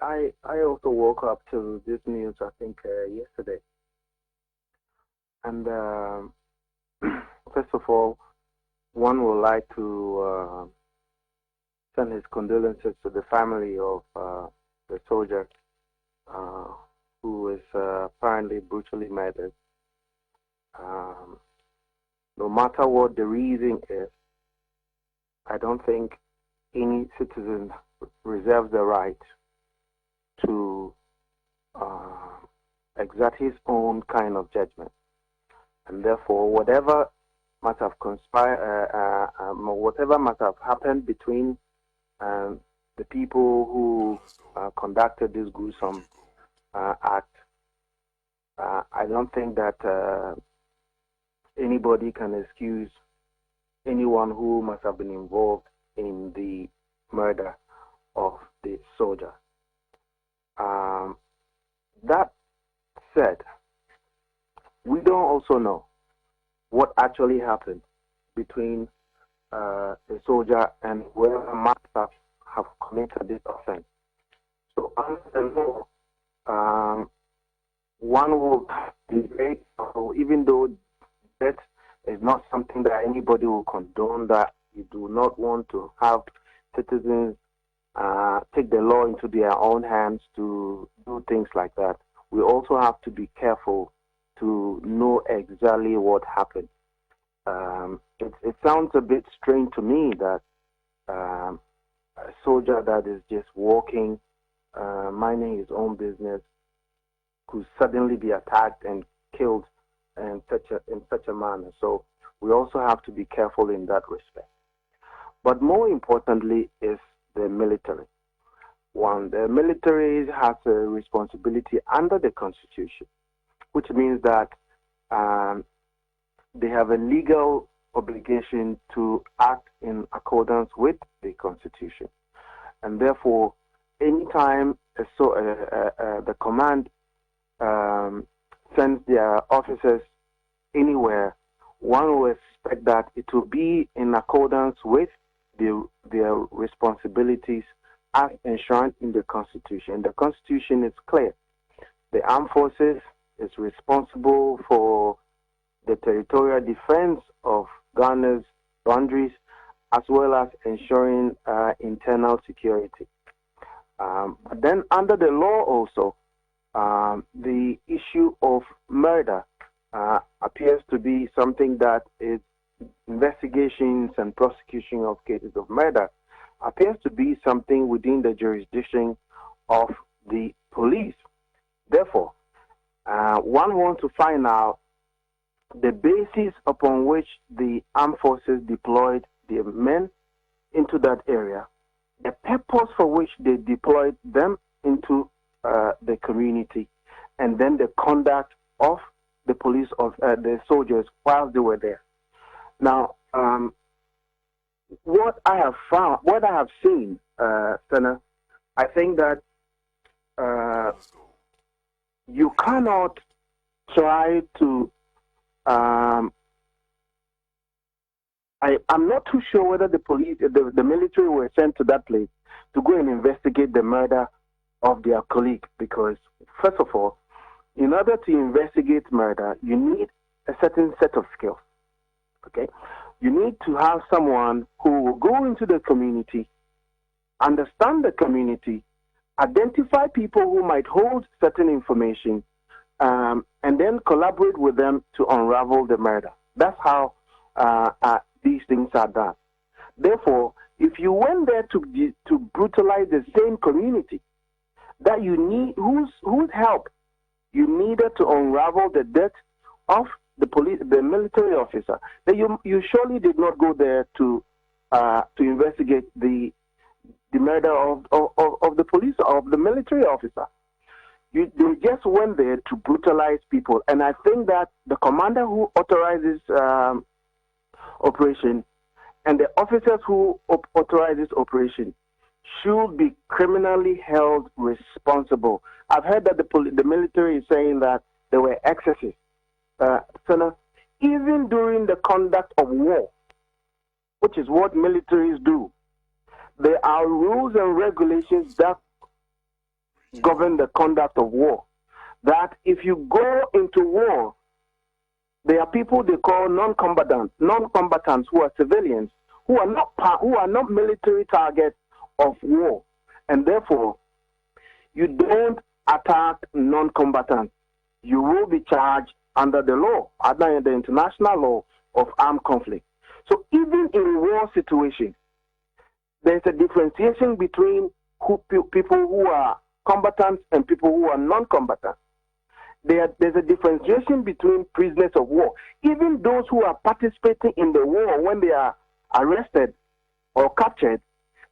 I also woke up to this news, I think, yesterday. And first of all, one would like to send his condolences to the family of the soldier uh, who is apparently brutally murdered. Um, no matter what the reason is, I don't think any citizen reserves the right to exert his own kind of judgment. And therefore, whatever must have conspired, whatever must have happened between the people who conducted this gruesome act, I don't think that anybody can excuse anyone who must have been involved in the murder of the soldier. That said, we don't also know what actually happened between the soldier and whoever must have committed this offense. So under the law, one will be very careful, even though death is not something that anybody will condone, that you do not want to have citizens take the law into their own hands to do things like that. We also have to be careful to know exactly what happened. It sounds a bit strange to me that a soldier that is just walking, minding his own business, could suddenly be attacked and killed in such a manner. So we also have to be careful in that respect. But more importantly is the military. One, the military has a responsibility under the Constitution, which means that they have a legal obligation to act in accordance with the Constitution. And therefore, anytime the command sends their officers anywhere, one will expect that it will be in accordance with their responsibilities as enshrined in the Constitution. The Constitution is clear. The armed forces is responsible for the territorial defense of Ghana's boundaries, as well as ensuring internal security. But then under the law also, the issue of murder appears to be something that is investigations and prosecution of cases of murder appears to be something within the jurisdiction of the police. Therefore, one wants to find out the basis upon which the armed forces deployed their men into that area, the purpose for which they deployed them into the community, and then the conduct of the police of the soldiers while they were there. Now, what I have seen, Senna, I think that you cannot try to. I'm not too sure whether the police, the military were sent to that place to go and investigate the murder of their colleague, because, first of all, in order to investigate murder, you need a certain set of skills. Okay? You need to have someone who will go into the community, understand the community, identify people who might hold certain information, and then collaborate with them to unravel the murder. That's how these things are done. Therefore, if you went there to brutalize the same community that you need, whose help you needed to unravel the death of the military officer, then you surely did not go there to investigate the murder of the police, of the military officer. They just went there to brutalize people, and I think that the commander who authorized this operation and the officers who authorized this operation should be criminally held responsible. I've heard that the military is saying that there were excesses. Even during the conduct of war, which is what militaries do, there are rules and regulations that govern the conduct of war. That if you go into war, there are people they call non-combatants who are civilians, who are not military targets of war, and therefore you don't attack non-combatants. You will be charged under the law, under the international law of armed conflict. So even in war situations, there's a differentiation between people who are combatants and people who are non-combatants. There's a differentiation between prisoners of war. Even those who are participating in the war, when they are arrested or captured,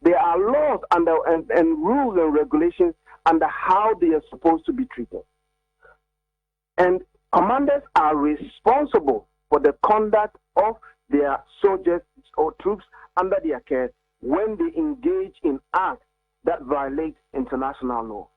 there are laws and rules and regulations under how they are supposed to be treated. And commanders are responsible for the conduct of their soldiers or troops under their care when they engage in acts that violate international law.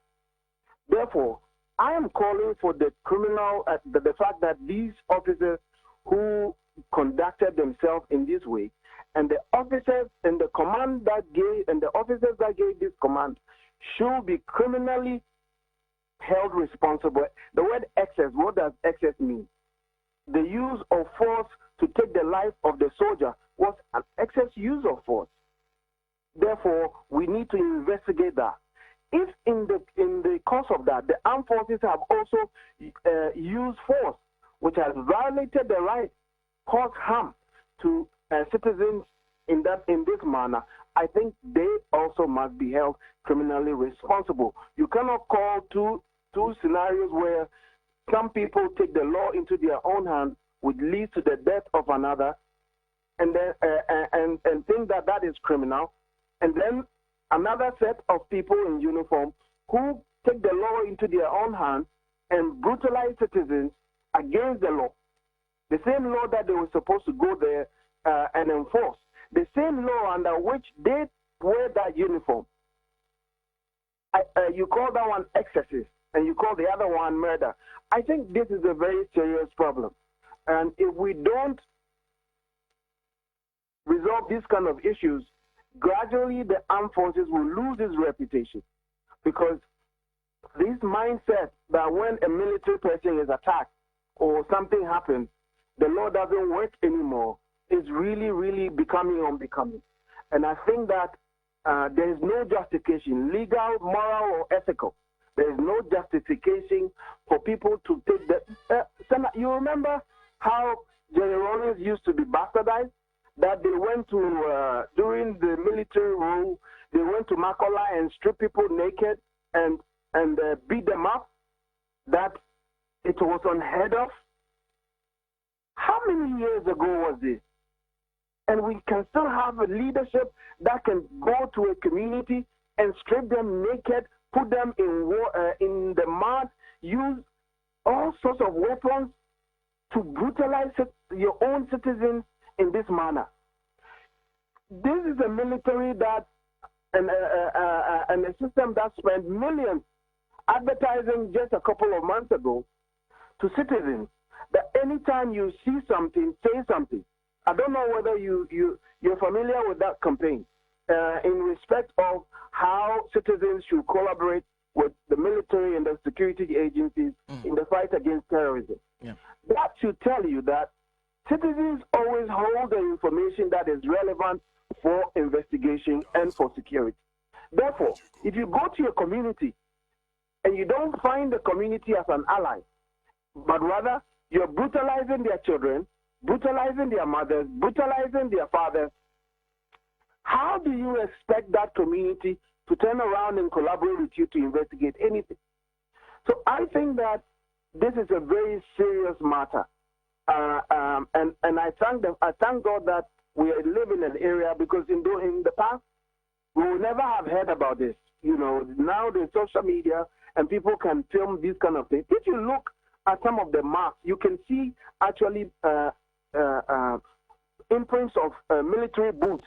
Therefore, I am calling for the the fact that these officers who conducted themselves in this way, and the officers and the command that gave, and the officers that gave this command, should be criminally held responsible. The word excess, what does excess mean? The use of force to take the life of the soldier was an excess use of force. Therefore, we need to investigate that. If in the course of that, the armed forces have also used force, which has violated the right, caused harm to citizens in this manner, I think they also must be held criminally responsible. You cannot call two scenarios where some people take the law into their own hands, which leads to the death of another, and then and think that is criminal, and then another set of people in uniform who take the law into their own hands and brutalize citizens against the law. The same law that they were supposed to go there and enforce. The same law under which they wear that uniform. You call that one excesses, and you call the other one murder. I think this is a very serious problem. And if we don't resolve these kind of issues, gradually the armed forces will lose its reputation, because this mindset that when a military person is attacked or something happens, the law doesn't work anymore, is really, really becoming unbecoming. And I think that there is no justification, legal, moral, or ethical. There is no justification for people to take the... you remember how Jerry Rawlings used to be bastardized? That they went to, during the military rule, they went to Makola and stripped people naked and beat them up? That it was unheard of? How many years ago was this? And we can still have a leadership that can go to a community and strip them naked, put them in the mud, use all sorts of weapons to brutalize your own citizens in this manner. This is a military that and a system that spent millions advertising just a couple of months ago to citizens that anytime you see something, say something. I don't know whether you're familiar with that campaign in respect of how citizens should collaborate with the military and the security agencies in the fight against terrorism. Yeah. That should tell you that citizens always hold the information that is relevant for investigation and for security. Therefore, if you go to your community and you don't find the community as an ally, but rather you're brutalizing their children, brutalizing their mothers, brutalizing their fathers, how do you expect that community to turn around and collaborate with you to investigate anything? So I think that this is a very serious matter. And I thank God that we live in an area, because in the past, we would never have heard about this. You know, now there's social media and people can film these kind of things. If you look at some of the maps, you can see actually imprints of military boots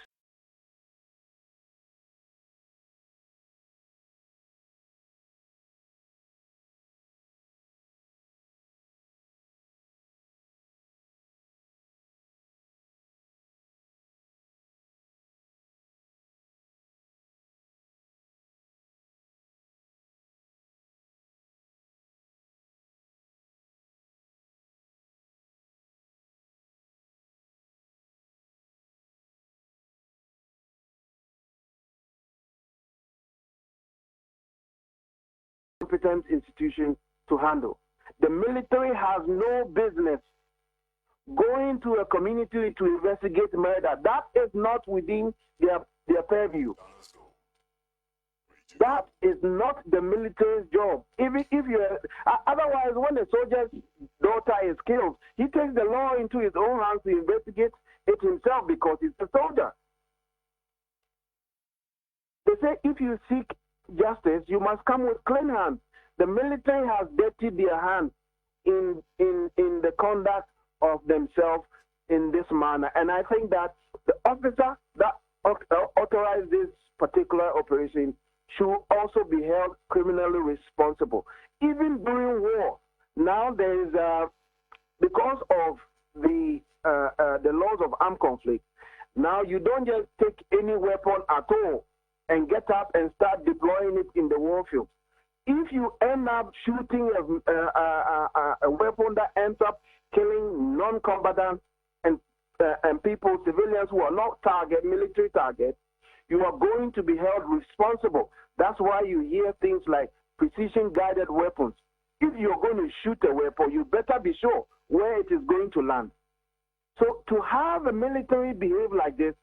competent institution to handle. The military has no business going to a community to investigate murder. That is not within their purview. That is not the military's job. Even if you otherwise, when a soldier's daughter is killed, he takes the law into his own hands to investigate it himself because he's a soldier. They say if you seek justice, you must come with clean hands. The military has dirtied their hands in the conduct of themselves in this manner. And I think that the officer that authorized this particular operation should also be held criminally responsible. Even during war, now there is, because of the laws of armed conflict, now you don't just take any weapon at all and get up and start deploying it in the warfield. If you end up shooting a weapon that ends up killing non-combatants and people, civilians who are not military targets, you are going to be held responsible. That's why you hear things like precision-guided weapons. If you're going to shoot a weapon, you better be sure where it is going to land. So to have a military behave like this,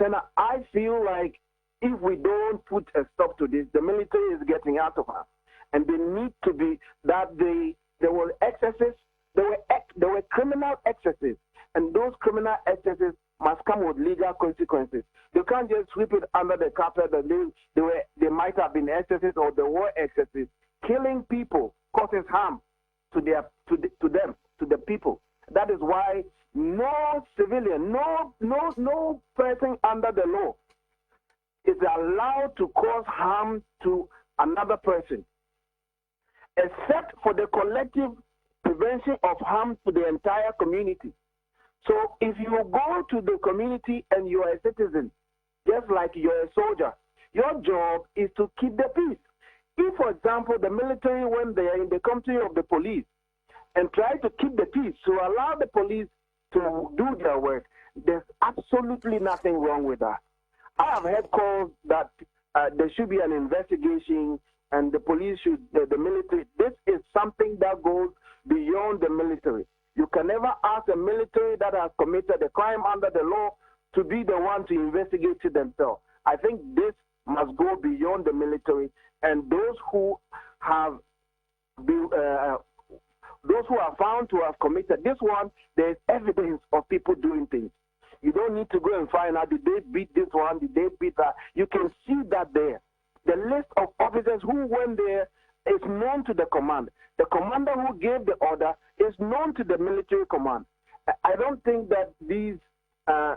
then I feel like if we don't put a stop to this, the military is getting out of hand. And they need to be, that there were excesses, there were criminal excesses, and those criminal excesses must come with legal consequences. You can't just sweep it under the carpet that there might have been excesses or there were excesses. Killing people causes harm to them, to the people. That is why no civilian, no person under the law is allowed to cause harm to another person, except for the collective prevention of harm to the entire community. So if you go to the community and you are a citizen, just like you're a soldier, your job is to keep the peace. If, for example, the military, when they are in the company of the police and try to keep the peace, to allow the police to do their work, there's absolutely nothing wrong with that. I have heard calls that there should be an investigation and the police should, the military, this is something that goes beyond the military. You can never ask a military that has committed a crime under the law to be the one to investigate it themselves. I think this must go beyond the military, and those who have been, those who are found to have committed this one, there is evidence of people doing things. You don't need to go and find out, did they beat this one, did they beat that? You can see that there. The list of officers who went there is known to the command. The commander who gave the order is known to the military command. I don't think that these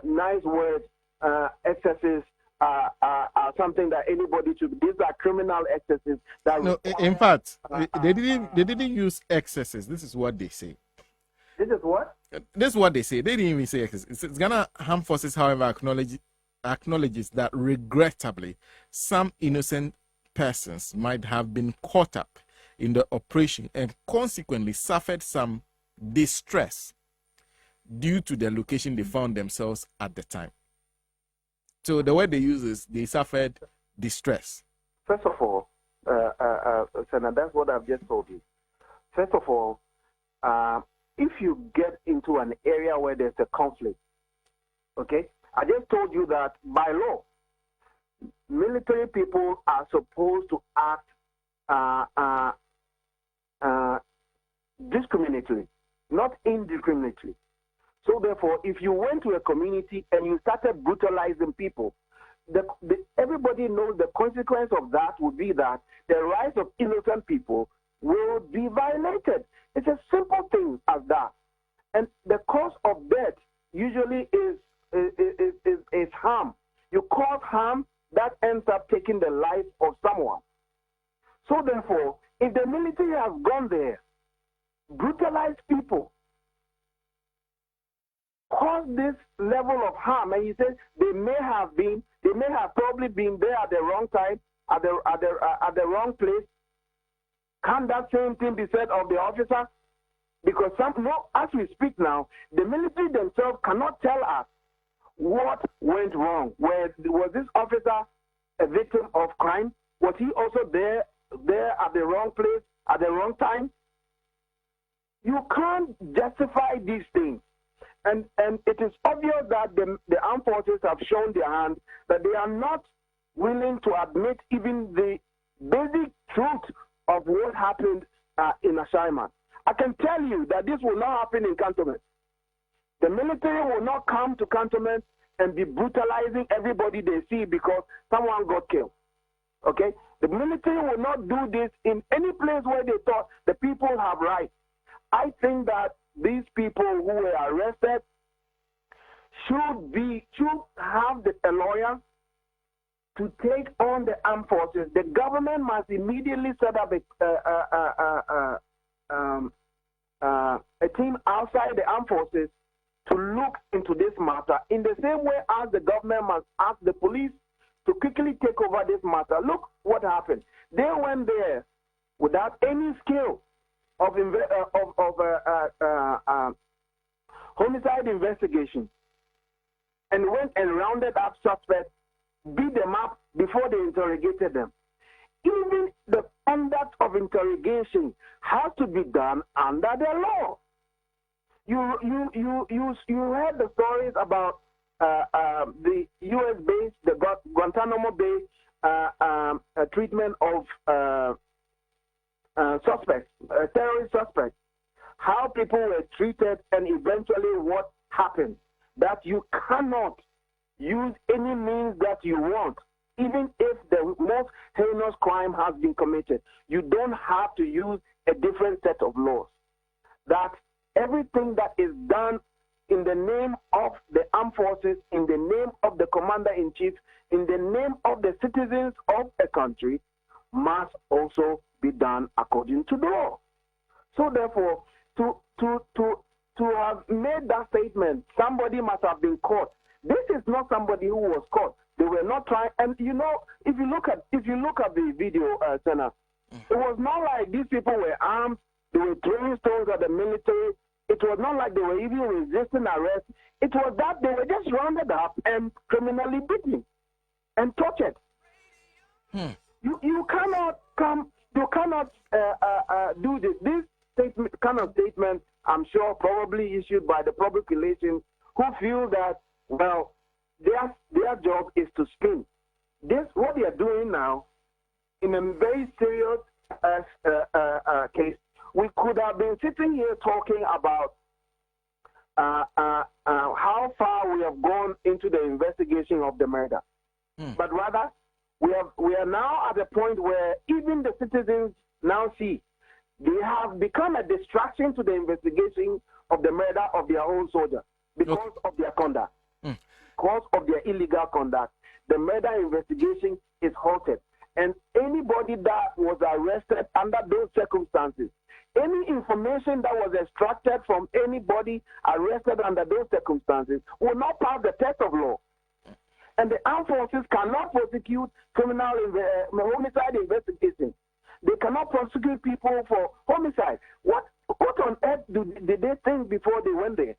nice words, excesses, are something that anybody should. These are criminal excesses. That no, in fact, they didn't use excesses. This is what they say. This is what? This is what they say. They didn't even say excesses. It's Ghana Armed Forces, however, acknowledges that regrettably some innocent persons might have been caught up in the operation and consequently suffered some distress due to the location they found themselves at the time. So the word they use is they suffered distress. First of all, Senator, that's what I've just told you. First of all, if you get into an area where there's a conflict, okay, I just told you that by law, military people are supposed to act discriminatory, not indiscriminately. So therefore, if you went to a community and you started brutalizing people, everybody knows the consequence of that would be that the rights of innocent people will be violated. It's a simple thing as that. And the cause of death usually is harm. You cause harm that ends up taking the life of someone. So therefore, if the military has gone there, brutalized people, caused this level of harm, and he says they may have probably been there at the wrong time, at the wrong place. Can that same thing be said of the officer? Because as we speak now, the military themselves cannot tell us what went wrong. Was this officer a victim of crime? Was he also there there at the wrong place at the wrong time. You can't justify these things. And it is obvious that the armed forces have shown their hand, that they are not willing to admit even the basic truth of what happened in Ashaiman. I can tell you that this will not happen in cantonments. The military will not come to cantonments and be brutalizing everybody they see because someone got killed. Okay? The military will not do this in any place where they thought the people have rights. I think that these people who were arrested should have the alliance to take on the armed forces. The government must immediately set up a team outside the armed forces to look into this matter in the same way as the government must ask the police to quickly take over this matter. Look what happened. They went there without any skill of homicide investigation and went and rounded up suspects, beat them up before they interrogated them. Even the conduct of interrogation has to be done under the law. You heard the stories about the U.S. base, the Guantanamo Bay treatment of suspects, terrorist suspects, how people were treated, and eventually what happened. That you cannot use any means that you want, even if the most heinous crime has been committed. You don't have to use a different set of laws. That everything that is done in the name of the armed forces, in the name of the commander-in-chief, in the name of the citizens of a country, must also be done according to the law. So therefore, to have made that statement, somebody must have been caught. This is not somebody who was caught. They were not trying. And you know, if you look at the video, Senna, it was not like these people were armed. They were throwing stones at the military. It was not like they were even resisting arrest. It was that they were just rounded up and criminally beaten and tortured. You cannot come. You cannot do this. This kind of statement, I'm sure, probably issued by the public relations who feel that, well, their job is to spin. This, what they are doing now, in a very serious case, we could have been sitting here talking about how far we have gone into the investigation of the murder. But rather, we are now at a point where even the citizens now see they have become a distraction to the investigation of the murder of their own soldier because of their conduct. Because of their illegal conduct, the murder investigation is halted. And anybody that was arrested under those circumstances, any information that was extracted from anybody arrested under those circumstances will not pass the test of law. And the armed forces cannot prosecute criminal homicide investigations. They cannot prosecute people for homicide. What on earth did they think before they went there?